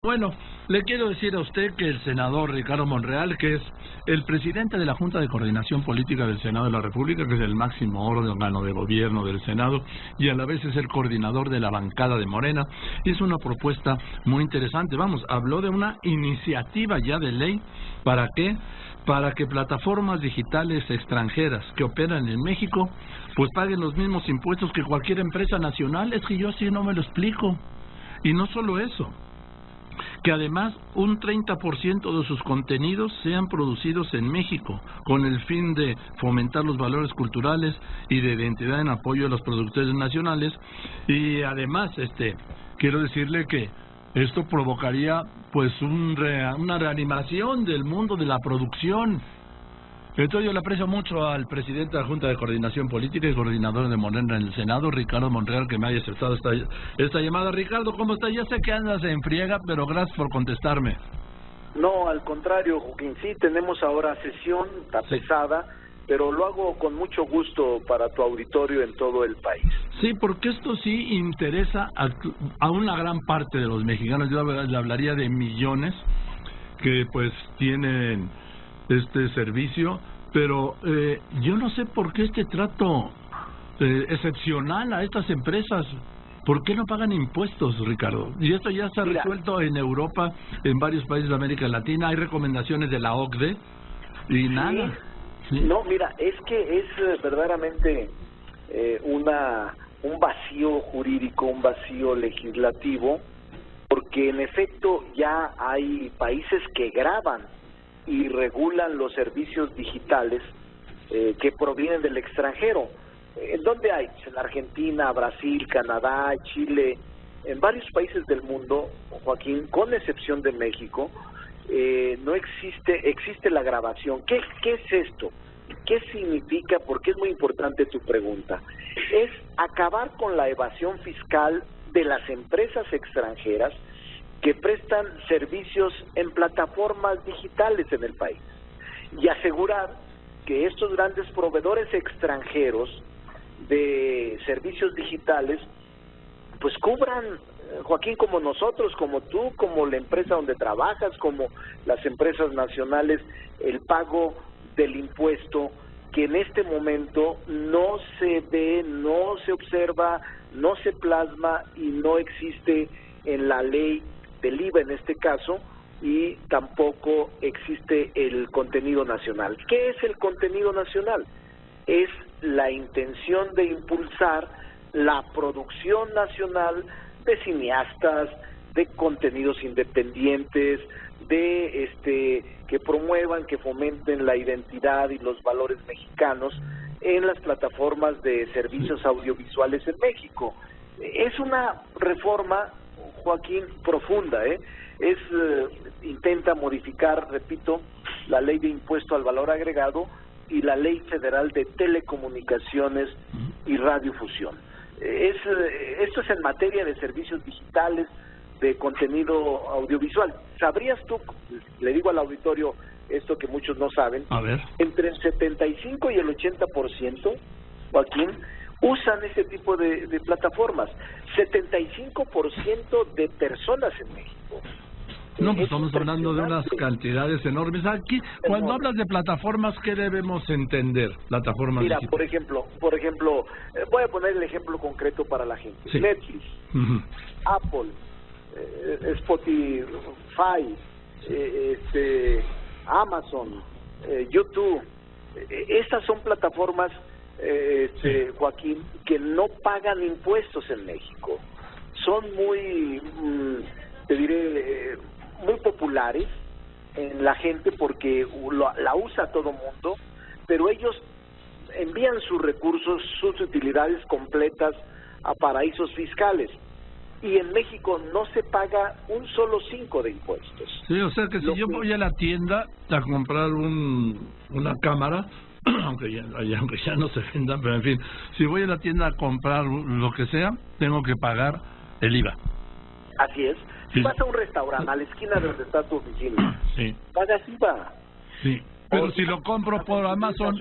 Bueno, le quiero decir a usted que el senador Ricardo Monreal, que es el presidente de la Junta de Coordinación Política del Senado de la República, que es el máximo órgano de gobierno del Senado, y a la vez es el coordinador de la bancada de Morena, hizo una propuesta muy interesante. Vamos, habló de una iniciativa ya de ley. ¿Para qué? Para que plataformas digitales extranjeras que operan en México, pues paguen los mismos impuestos que cualquier empresa nacional. Es que yo así no me lo explico. Y no solo eso, que además un 30% de sus contenidos sean producidos en México, con el fin de fomentar los valores culturales y de identidad en apoyo a los productores nacionales. Y además, quiero decirle que esto provocaría pues una reanimación del mundo de la producción. Entonces yo le aprecio mucho al presidente de la Junta de Coordinación Política y coordinador de Morena en el Senado, Ricardo Monreal, que me haya aceptado esta llamada. Ricardo, ¿cómo estás? Ya sé que andas en friega, pero gracias por contestarme. No, al contrario, Joaquín, sí, tenemos ahora sesión, está pesada, pero lo hago con mucho gusto para tu auditorio en todo el país. Sí, porque esto sí interesa a una gran parte de los mexicanos. Yo le hablaría de millones que pues tienen este servicio, pero yo no sé por qué este trato excepcional a estas empresas. ¿Por qué no pagan impuestos, Ricardo? Y esto ya se ha resuelto en Europa, en varios países de América Latina. Hay recomendaciones de la OCDE y nada. Sí. No, mira, es que es verdaderamente un vacío jurídico, un vacío legislativo, porque en efecto ya hay países que gravan y regulan los servicios digitales que provienen del extranjero. ¿En dónde hay? En Argentina, Brasil, Canadá, Chile, en varios países del mundo, Joaquín, con excepción de México, no existe la grabación. ¿Qué es esto? ¿Qué significa? Porque es muy importante tu pregunta. Es acabar con la evasión fiscal de las empresas extranjeras que prestan servicios en plataformas digitales en el país y asegurar que estos grandes proveedores extranjeros de servicios digitales pues cubran, Joaquín, como nosotros, como tú, como la empresa donde trabajas, como las empresas nacionales, el pago del impuesto que en este momento no se ve, no se observa, no se plasma y no existe en la ley del IVA en este caso, y tampoco existe el contenido nacional. ¿Qué es el contenido nacional? Es la intención de impulsar la producción nacional de cineastas, de contenidos independientes, de que promuevan, que fomenten la identidad y los valores mexicanos en las plataformas de servicios audiovisuales en México. Es una reforma, Joaquín, profunda, intenta modificar, repito, la ley de impuesto al valor agregado y la ley federal de telecomunicaciones y radiofusión. Esto es en materia de servicios digitales, de contenido audiovisual. ¿Sabrías tú, le digo al auditorio esto que muchos no saben, a ver, entre el 75 y el 80%, Joaquín, usan ese tipo de plataformas? 75% de personas en México. No, pues estamos hablando de unas cantidades enormes. Aquí, cuando hablas de plataformas, ¿qué debemos entender? Plataformas Mira, digitales. por ejemplo, voy a poner el ejemplo concreto para la gente. Sí. Netflix, Apple, Spotify, Amazon, YouTube. Estas son plataformas, Joaquín, que no pagan impuestos en México. Son muy, te diré, muy populares en la gente porque la usa todo mundo, pero ellos envían sus recursos, sus utilidades completas a paraísos fiscales. Y en México no se paga un solo 5 de impuestos. Sí, o sea que si yo voy a la tienda a comprar una cámara, aunque ya no se vendan, pero en fin, si voy a la tienda a comprar lo que sea, tengo que pagar el IVA. Así es. Si vas a un restaurante, a la esquina de donde está tu oficina, sí, pagas IVA. Sí, pero si lo compro por Amazon,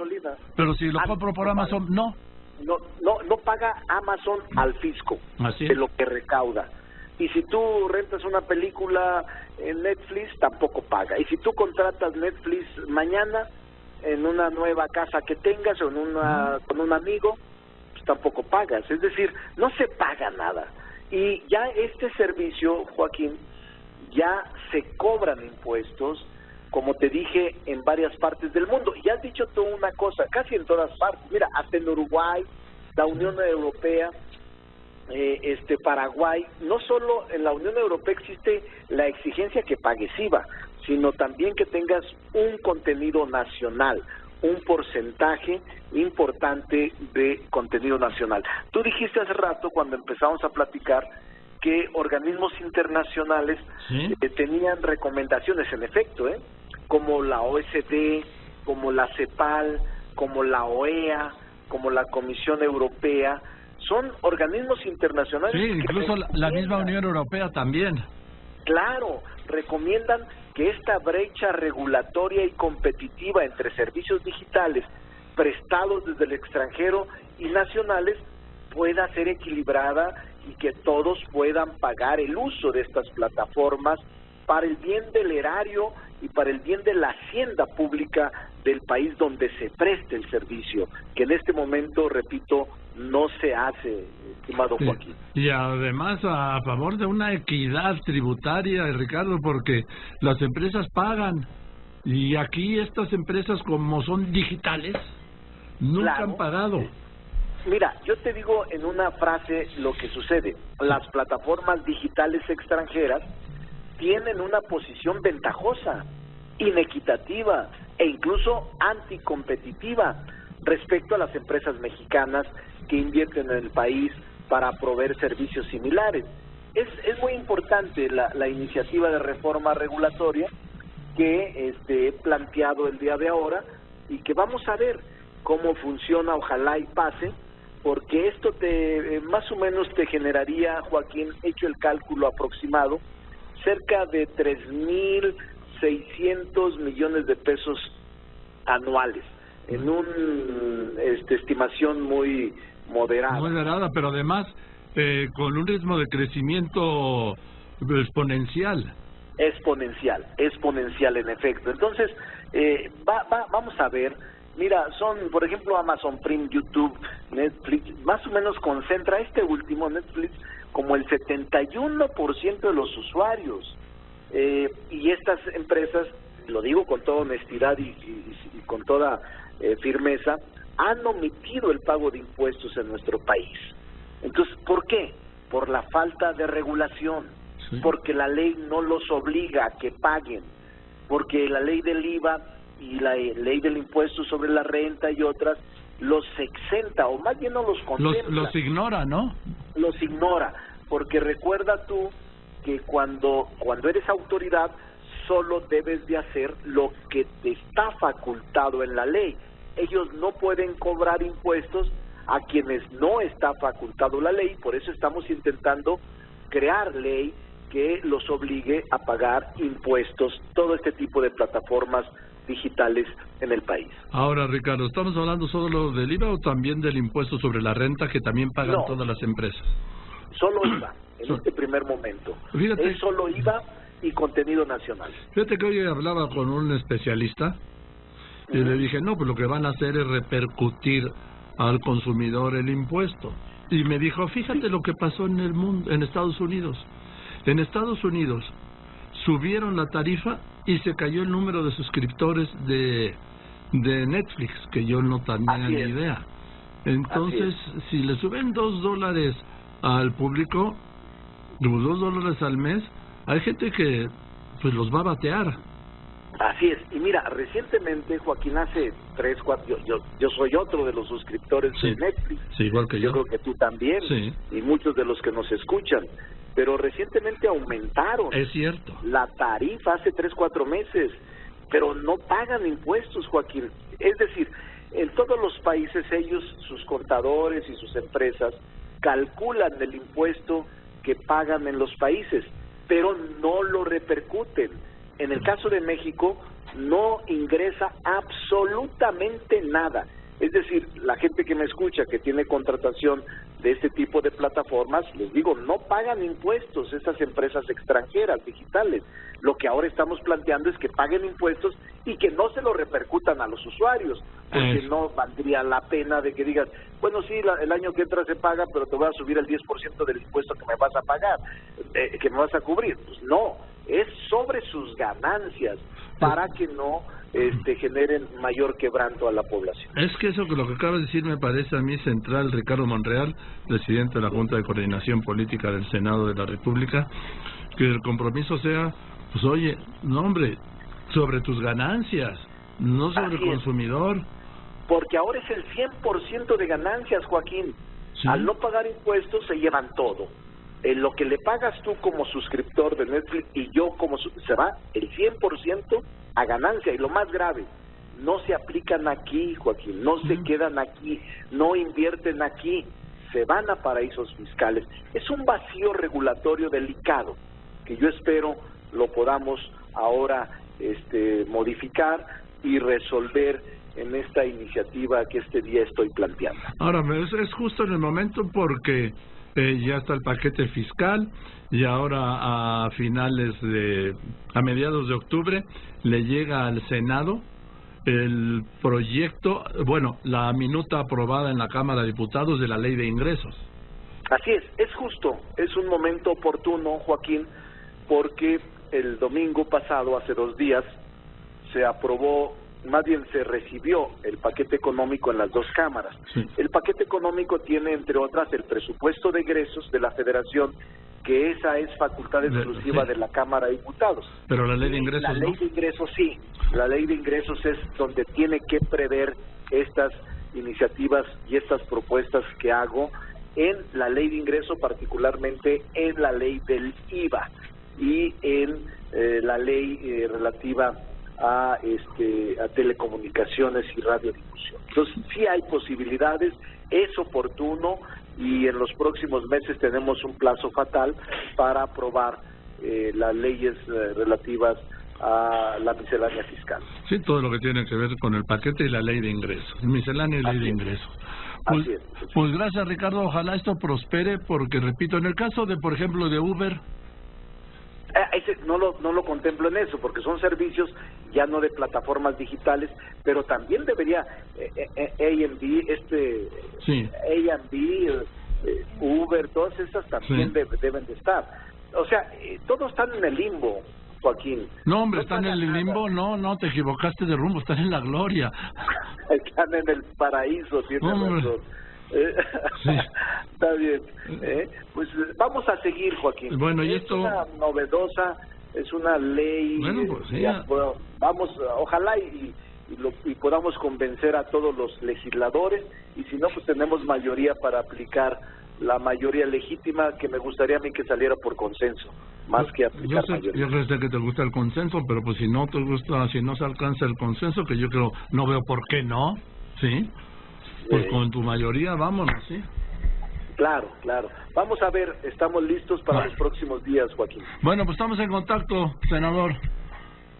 no paga Amazon al fisco de lo que recauda. Y si tú rentas una película en Netflix, tampoco paga. Y si tú contratas Netflix mañana en una nueva casa que tengas o con un amigo, pues tampoco pagas. Es decir, no se paga nada. Y ya este servicio, Joaquín, ya se cobran impuestos, como te dije, en varias partes del mundo. Y has dicho tú una cosa, casi en todas partes. Mira, hasta en Uruguay, la Unión Europea, Paraguay. No solo en la Unión Europea existe la exigencia que pagues IVA, sino también que tengas un contenido nacional, un porcentaje importante de contenido nacional. Tú dijiste hace rato, cuando empezamos a platicar, que organismos internacionales tenían recomendaciones, en efecto, como la OECD, como la CEPAL, como la OEA, como la Comisión Europea. Son organismos internacionales. Sí, incluso la misma Unión Europea también. Claro, recomiendan que esta brecha regulatoria y competitiva entre servicios digitales prestados desde el extranjero y nacionales pueda ser equilibrada y que todos puedan pagar el uso de estas plataformas para el bien del erario y para el bien de la hacienda pública del país donde se preste el servicio, que en este momento, repito, no se hace, estimado Joaquín. Y además a favor de una equidad tributaria, Ricardo, porque las empresas pagan, y aquí estas empresas, como son digitales, nunca han pagado. Mira, yo te digo en una frase lo que sucede. Las plataformas digitales extranjeras tienen una posición ventajosa, inequitativa e incluso anticompetitiva respecto a las empresas mexicanas que invierten en el país para proveer servicios similares. Es muy importante la iniciativa de reforma regulatoria que he planteado el día de ahora y que vamos a ver cómo funciona, ojalá y pase, porque esto más o menos te generaría, Joaquín, hecho el cálculo aproximado, cerca de 3,600 millones de pesos anuales, en una estimación muy moderada. Muy moderada, pero además con un ritmo de crecimiento exponencial. Exponencial en efecto. Entonces, vamos a ver. Mira, son, por ejemplo, Amazon Prime, YouTube, Netflix, más o menos concentra este último, Netflix, como el 71% de los usuarios. Y estas empresas, lo digo con toda honestidad y con toda firmeza, han omitido el pago de impuestos en nuestro país. Entonces, ¿por qué? Por la falta de regulación, porque la ley no los obliga a que paguen, porque la ley del IVA y la ley del impuesto sobre la renta y otras los exenta, o más bien no los contempla. Los ignora, ¿no? Los ignora, porque recuerda tú que cuando eres autoridad solo debes de hacer lo que te está facultado en la ley. Ellos no pueden cobrar impuestos a quienes no está facultado la ley, por eso estamos intentando crear ley que los obligue a pagar impuestos, todo este tipo de plataformas digitales en el país. Ahora, Ricardo, ¿estamos hablando solo del IVA o también del impuesto sobre la renta que también pagan todas las empresas? Solo IVA, en este primer momento. Fíjate, es solo IVA y contenido nacional. Fíjate que hoy hablaba con un especialista y le dije, no, pues lo que van a hacer es repercutir al consumidor el impuesto. Y me dijo, fíjate lo que pasó en el mundo, en Estados Unidos. En Estados Unidos subieron la tarifa y se cayó el número de suscriptores de Netflix, que yo no tenía ni idea. Entonces, si le suben $2 al público, $2 al mes, hay gente que pues los va a batear. Así es. Y mira, recientemente, Joaquín, hace 3, 4, yo soy otro de los suscriptores de Netflix. Sí, igual que yo. Yo creo que tú también. Sí. Y muchos de los que nos escuchan. Pero recientemente aumentaron. Es cierto. La tarifa hace 3, 4 meses. Pero no pagan impuestos, Joaquín. Es decir, en todos los países ellos, sus contadores y sus empresas, calculan el impuesto que pagan en los países, pero no lo repercuten. En el caso de México, no ingresa absolutamente nada. Es decir, la gente que me escucha, que tiene contratación de este tipo de plataformas, les digo, no pagan impuestos esas empresas extranjeras digitales. Lo que ahora estamos planteando es que paguen impuestos y que no se lo repercutan a los usuarios, porque no valdría la pena de que digas, bueno, sí, el año que entra se paga, pero te voy a subir el 10% del impuesto que me vas a pagar, que me vas a cubrir. Pues no, es sobre sus ganancias, para que no generen mayor quebranto a la población. Es que eso que lo que acaba de decir me parece a mí central, Ricardo Monreal, presidente de la Junta de Coordinación Política del Senado de la República, que el compromiso sea, pues oye, no hombre, sobre tus ganancias, no sobre el consumidor. Porque ahora es el 100% de ganancias, Joaquín. ¿Sí? Al no pagar impuestos se llevan todo. Lo que le pagas tú como suscriptor de Netflix y yo como se va el 100% a ganancia. Y lo más grave, no se aplican aquí, Joaquín, no se quedan aquí, no invierten aquí, se van a paraísos fiscales. Es un vacío regulatorio delicado que yo espero lo podamos ahora modificar y resolver en esta iniciativa que este día estoy planteando. Ahora, es justo en el momento porque ya está el paquete fiscal y ahora a mediados de octubre le llega al Senado el proyecto, la minuta aprobada en la Cámara de Diputados de la Ley de Ingresos. Así es justo, es un momento oportuno, Joaquín, porque el domingo pasado, hace 2 días, se aprobó, más bien se recibió el paquete económico en las 2 cámaras. Sí. El paquete económico tiene, entre otras, el presupuesto de egresos de la Federación, que esa es facultad exclusiva de la Cámara de Diputados. Pero la ley de ingresos La ley de ingresos sí, la ley de ingresos es donde tiene que prever estas iniciativas y estas propuestas que hago en la ley de ingresos, particularmente en la ley del IVA y en la ley relativa a telecomunicaciones y radiodifusión. Entonces sí hay posibilidades, es oportuno y en los próximos meses tenemos un plazo fatal para aprobar las leyes relativas a la miscelánea fiscal. Sí, todo lo que tiene que ver con el paquete y la ley de ingresos, miscelánea y ley de ingresos. Pues gracias, Ricardo, ojalá esto prospere porque, repito, en el caso de, por ejemplo, de Uber, no lo contemplo en eso, porque son servicios ya no de plataformas digitales, pero también debería Uber, todas esas también deben de estar. O sea, todos están en el limbo, Joaquín. No, hombre, están en el limbo, no, te equivocaste de rumbo, están en la gloria. Están en el paraíso, tienes razón. Sí. Está bien. Pues vamos a seguir, Joaquín. Bueno, y es una novedosa, es una ley. Bueno, pues sí. Vamos, ojalá y podamos convencer a todos los legisladores, y si no, pues tenemos mayoría para aplicar la mayoría legítima, que me gustaría a mí que saliera por consenso, más que aplicar mayoría. Yo sé que te gusta el consenso, pero pues si no te gusta, si no se alcanza el consenso, que yo creo, no veo por qué no, ¿sí? Pues con tu mayoría, vámonos, ¿sí? Claro. Vamos a ver, estamos listos para los próximos días, Joaquín. Bueno, pues estamos en contacto, senador.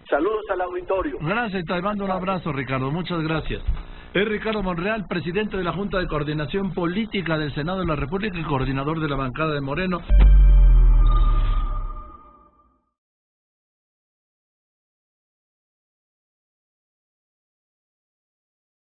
Saludos al auditorio. Gracias, te mando un abrazo, Ricardo, muchas gracias. Es Ricardo Monreal, presidente de la Junta de Coordinación Política del Senado de la República y coordinador de la bancada de Moreno.